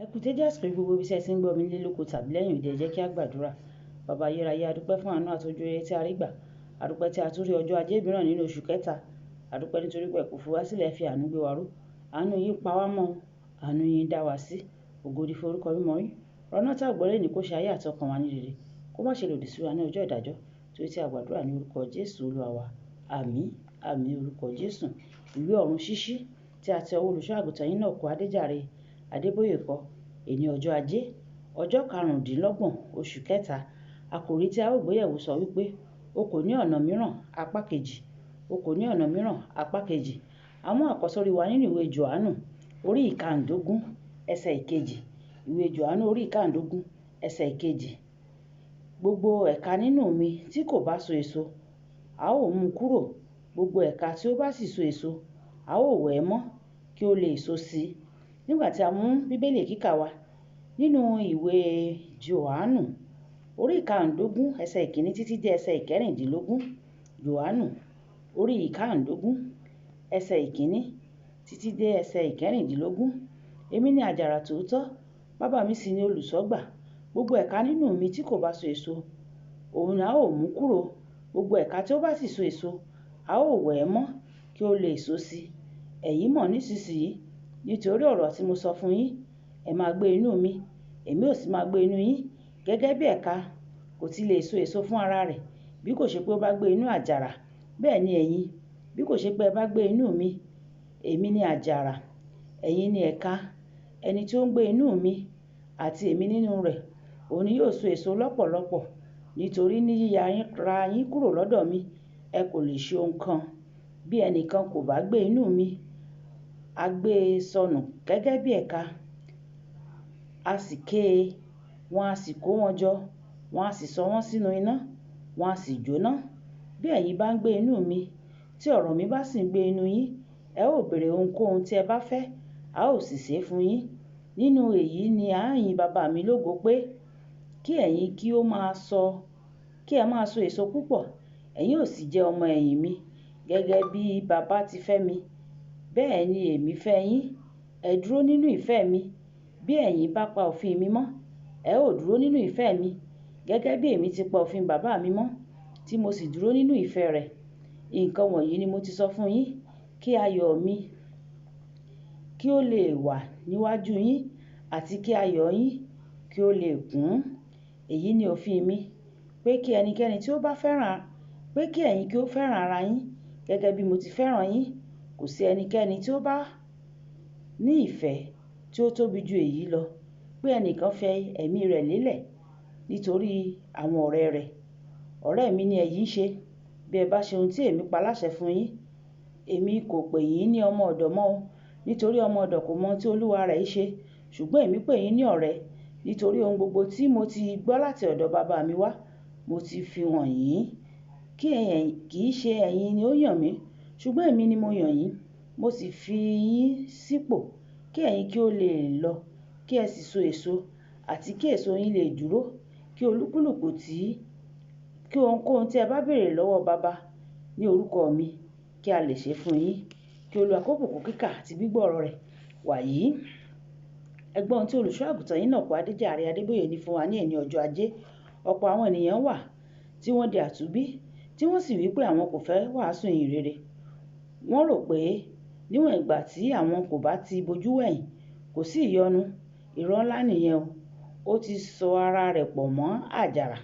Ẹ kú dédé àsìkò yìí gbogbo ibi tí ẹ ti ń gbọ́ mi nílé lóko tàbí lẹ́yìn òde, ẹ jẹ́ kí a gbàdúrà. Bàbá ayérayé, a dúpẹ́ fún àánú àtọ́jú rere tí a rí gbà. A dúpẹ́ tí a tún rí ọjọ́ ajé mìíràn nínú oṣù kẹta. A dúpẹ́ nítorí pé ẹ kò fi wá sílẹ̀, fi àánú gbé wa ró. Àánú yín pa wá mọ́, àánú yín dá wa sí. Ògo ni fún orúkọ mímọ́ yín. Ọ̀nà tá a gbọ́ lẹ́ni kó ṣe ayé àti ọkàn wa ní rere, kó má ṣe lòdì sí wa ní ọjọ́ ìdájọ́. Torí tí a gbàdúrà ní orúkọ Jésù Olúwa wa. Àmín, àmín orúkọ Jésù. Ìwé ọ̀run ṣíṣí tí a ti ọwọ́ olùṣọ́ àgùntàn yín náà kọ Adébóyè kọ. Èní ọjọ́ ajé, ọjọ́ karùndínlọ́gbọ̀n oṣù kẹta. Àkòrí tí a ó gbé yẹ̀wò sọ wípé o kò ní ọ̀nà mìíràn apá kejì. O kò ní ọ̀nà mìíràn apá kejì. Àwọn àkọ́sórí wa nínú ìwé Jòhánù orí ìkàndógún ẹsẹ̀ ìkejì. Ìwé Jòhánù orí ìkàndógún ẹsẹ̀ ìkejì. Gbogbo ẹ̀ka nínú mi tí kò bá so èso, a ó mú kúrò. Gbogbo ẹ̀ka tí ó bá sì so èso, a ó wẹ̀ ẹ́ mọ́ kí ó lè so sí i. Nígbà tí a mú Bíbélì kíkà wa nínú ìwé Jòhánù orí ìkàndógún ẹsẹ̀ ìkíní títí dé ẹsẹ̀ ìkẹrìndínlógún. Jòhánù orí ìkàndógún ẹsẹ̀ ìkíní títí dé ẹsẹ̀ ìkẹrìndínlógún. Èmi ni àjàrà tòótọ́, bàbá mi sì ni olùṣọ́gbà. Gbogbo ẹ̀ka nínú mi tí kò bá so èso, òun ni a ó mú kúrò. Gbogbo ẹ̀ka tí ó bá sì so èso, a ó wẹ̀ ẹ́ mọ́ kí ó lè so sí i. Ẹ̀yin mọ̀ nísinsìnyí nítorí ọ̀rọ̀ tí mo sọ fún yín. Ẹ máa gbé inú mi, èmi ò sì máa gbé inú yín. Gẹ́gẹ́ bí ẹ̀ka kò ti lè so èso fún ara rẹ̀ bí kò ṣe pé ó bá gbé inú àjàrà, bẹ́ẹ̀ ni ẹ̀yin bí kò ṣe pé ẹ bá gbé inú mi. Èmi ni àjàrà, ẹ̀yin ni ẹ̀ka. Ẹni tí ó ń gbé inú mi àti èmi nínú rẹ̀, òun ni yóò so èso lọ́pọ̀lọpọ̀. Nítorí ní yíya ra yín kúrò lọ́dọ̀ mi, ẹ kò lè ṣe ohun kan. Bí ẹnìkan kò bá gbé inú mi, a gbé e sọnù gẹ́gẹ́ bí ẹ̀ka. A sì ké e, wọ́n a sì kó wọn jọ, wọ́n a sì sọ wọ́n sínú iná, wọ́n a sì jóná. Bí ẹ̀yin bá ń gbé inú mi, tí ọ̀rọ̀ mi bá sì ń gbé inú yín, ẹ ó béèrè ohunkóhun tí ẹ bá fẹ́, a ó sì ṣe é fún yín. Nínú èyí ni à ń yin bàbá mi lógo pé kí ẹ̀yin kí ẹ máa so èso púpọ̀. Ẹ̀yin ò sì jẹ́ ọmọ ẹ̀yìn mi. Gẹ́gẹ́ bí bàbá ti fẹ́ mi, bẹ́ẹ̀ ni èmi fẹ́ yín. Ẹ dúró nínú ìfẹ́ mi. Bí ẹ̀yin bá pa òfin mi mọ́, ẹ ó dúró nínú ìfẹ́ mi. Gẹ́gẹ́ bí èmi ti pa òfin bàbá mi mọ́, tí mo sì dúró nínú ìfẹ́ rẹ̀. Nǹkan wọ̀nyí ni mo ti sọ fún yín, kí ayọ̀ mi kí ó lè wà níwájú yín àti kí ayọ̀ yín kí ó lè kún. Èyí ni òfin mi, pé kí ẹnikẹ́ni tí ó bá fẹ́ràn, pé kí ẹ̀yin kí ó fẹ́ràn ara yín gẹ́gẹ́ bí mo ti fẹ́ràn yín. Kò sí ẹnikẹ́ni tí ó bá ní ìfẹ́ tí ó tóbi ju èyí lọ, pé ẹnìkan fẹ́ ẹ̀mí rẹ̀ lélẹ̀ nítorí àwọn ọ̀rẹ́ rẹ̀. Ọ̀rẹ́ mi ni ẹ̀yin ṣe bí ẹ bá ṣe ohun tí èmi pa láṣẹ fún yín. Èmi kò pè yín ní ọmọ ọ̀dọ̀ mọ́ o, nítorí ọmọ ọ̀dọ̀ kò mọ ohun tí olúwa rẹ̀ ṣe. Ṣùgbọ́n èmi pè yín ní ọ̀rẹ́, nítorí ohun gbogbo tí mo ti gbọ́ láti ọ̀dọ̀ bàbá mi wá, mo ti fi hàn yín. Kì í ṣe ẹ̀yin ni ó yàn mí, ṣùgbọ́n èmi ni mo yàn yín. Mo sì fi yín sípò kí ẹ̀yin kí ó lè lọ, kí ẹ sì so èso, àti kí èso yín lè dúró, kí olúkúlùkù kí ohunkóhun tí ẹ bá béèrè lọ́wọ́ bàbá ní orúkọ mi, kí a lè ṣe fún yín. Kí Olúwa kó bùkún kíkà àti gbígbọ́ ọ̀rọ̀ rẹ̀ wàyí. Ẹ gbọ́ ohun tí olùṣọ́ àgùntàn yín náà kọ Adébóyè ní fún wa ní èní ọjọ́ ajé. Ọ̀pọ̀ àwọn ènìyàn wà tí wọ́n di àtúnbí, tí wọ́n sì wí pé àwọn kò fẹ́ wàásù ìyìn rere. Wọ́n rò pé níwọ̀n ìgbà tí àwọn kò bá ti bojú wẹ̀yìn, kò sí ìyọnu. Irọ́ ńlá nìyẹn o. Ó ti sọ ara rẹ̀ pọ̀ mọ́ àjàrà.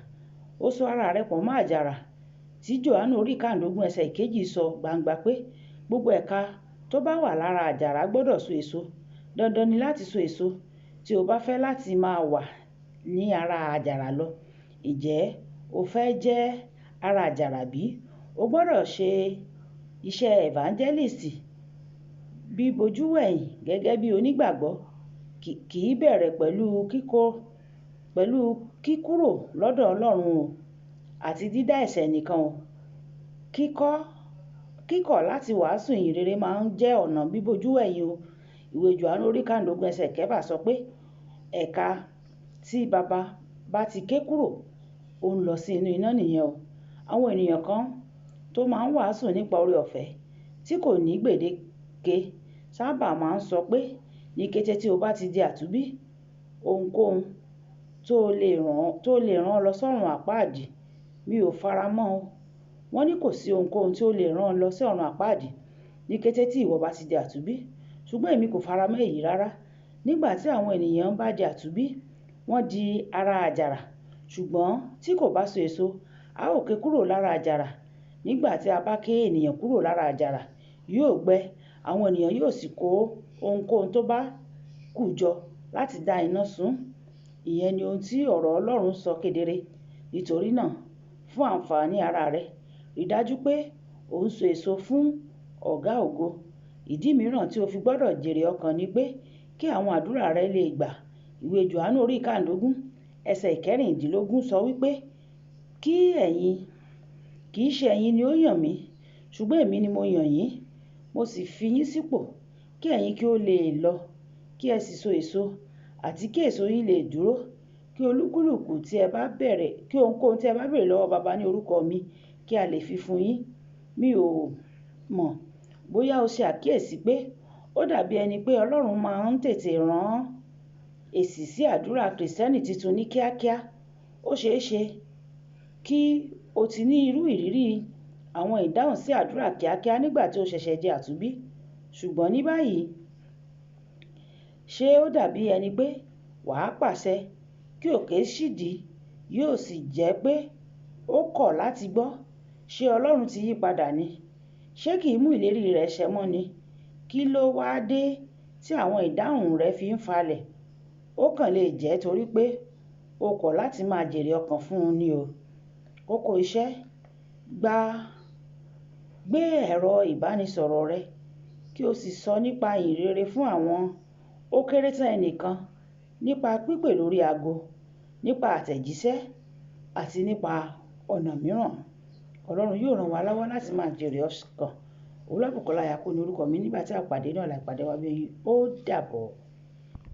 Ó sọ ara rẹ̀ pọ̀ mọ́ àjàrà tí Jòhánù orí ìkàndógún ẹsẹ̀ ìkejì sọ gbangba pé gbogbo ẹ̀ka tó bá wà lára àjàrà gbọ́dọ̀ so èso. Dandan ni láti so èso tí o bá fẹ́ láti máa wà ní ara àjàrà lọ. Ǹjẹ́ o fẹ́ jẹ́ ara àjàrà bí? O gbọ́dọ̀ ṣe iṣẹ́ evangelist. Bí bojú wẹ̀yìn gẹ́gẹ́ bí onígbàgbọ́ kì í bẹ̀rẹ̀ pẹ̀lú kíkúrò lọ́dọ̀ Ọlọ́run o, àti dídá ẹ̀ṣẹ̀ nìkan o. Kíkọ̀ láti wàásù ìyìn rere máa ń jẹ́ ọ̀nà bíbojú wẹ̀yìn o. Ìwé Jòhánù orí ìkàndógún ẹsẹ̀ kẹfà sọ pé ẹ̀ka tí bàbá bá ti ké kúrò, ó ń lọ sí inú iná nìyẹn o. Àwọn ènìyàn kan tó máa ń wàásù nípa oore ọ̀fẹ́ tí kò ní gbèdéke sábà máa ń sọ pé ní kété tí o bá ti di àtúnbí, ohunkóhun tó lè rán ọ lọ sọ́run àpáàdì. Mi ò fara mọ́ o. Wọ́n ní kò sí ohunkóhun tí ó lè rán ọ lọ sí ọ̀run àpáàdì ní kété tí ìwọ bá ti di àtúnbí. Ṣùgbọ́n èmi kò fara mọ́ èyí rárá. Nígbà tí àwọn ènìyàn bá di àtúnbí, wọ́n di ara àjàrà. Ṣùgbọ́n tí kò bá so èso, a ó ké kúrò lára àjàrà. Nígbà tí a bá ké ènìyàn kúrò lára àjàrà, yóò gbẹ. Àwọn ènìyàn yóò sì kó ohunkóhun tó bá kù jọ láti dá iná sun. Ìyẹn ni ohun tí ọ̀rọ̀ Ọlọ́run sọ kedere. Nítorí náà, fún àǹfààní ara rẹ, rí dájú pé ò ń so èso fún ọ̀gá ògo. Ìdí mìíràn tí o fi gbọ́dọ̀ jèrè ọkàn ni pé kí àwọn àdúrà rẹ lè gbà. Ìwé Jòhánù orí 15 ẹsẹ̀ 16 sọ wípé kì í ṣe ẹ̀yin ni ó yàn mí, ṣùgbọ́n èmi ni mo yàn yín. Mo sì fi yín sípò kí ẹ̀yin kí ó lè lọ, kí ẹ sì so èso, àti kí èso yín lè dúró. Kí olúkúlùkù kí ohunkóhun tí ẹ bá béèrè lọ́wọ́ Baba ní orúkọ mi, kí a lè fi fún yín. Mi ò mọ̀ bóyá o ṣe àkíyèsí pé ó dàbí ẹni pé Ọlọ́run máa ń tètè rán èsì sí àdúrà Kìrìsìtẹ́nì tuntun ní kíákíá. Ó ṣeé ṣe kí o ti ní irú ìrírí àwọn ìdáhùn sí àdúrà kíákíá nígbà tí o ṣẹ̀ṣẹ̀ di àtúnbí. Ṣùgbọ́n ní báyìí, ṣé ó dàbí ẹni pé wàá pàṣẹ kí òkè ṣídìí yóò sì jẹ́ pé ó kọ̀ láti gbọ́? Ṣé Ọlọ́run ti yí padà ni? Ṣé kì í mú ìlérí rẹ̀ ṣẹ mọ́ ni? Kí ló wá dé tí àwọn ìdáhùn rẹ̀ fi ń falẹ̀? Ó kàn lè jẹ́ torí pé o kọ̀ láti máa jèrè ọkàn fún un ni o. Kókó iṣẹ́: gbé ẹ̀rọ ìbánisọ̀rọ̀ rẹ kí o sì sọ nípa ìhìnrere fún àwọn ó kéré tán ẹnìkan, nípa pípè lórí aago, nípa àtẹ̀jíṣẹ́, àti nípa ọ̀nà mìíràn. Ọlọ́run yóò ràn wá lọ́wọ́ láti máa jèrè ọkàn. Olúwàbùkọ́lá Ayákó ni orúkọ mi. Nígbà tí a pàdé náà, la ìpàdé wa bí ó dàbọ̀.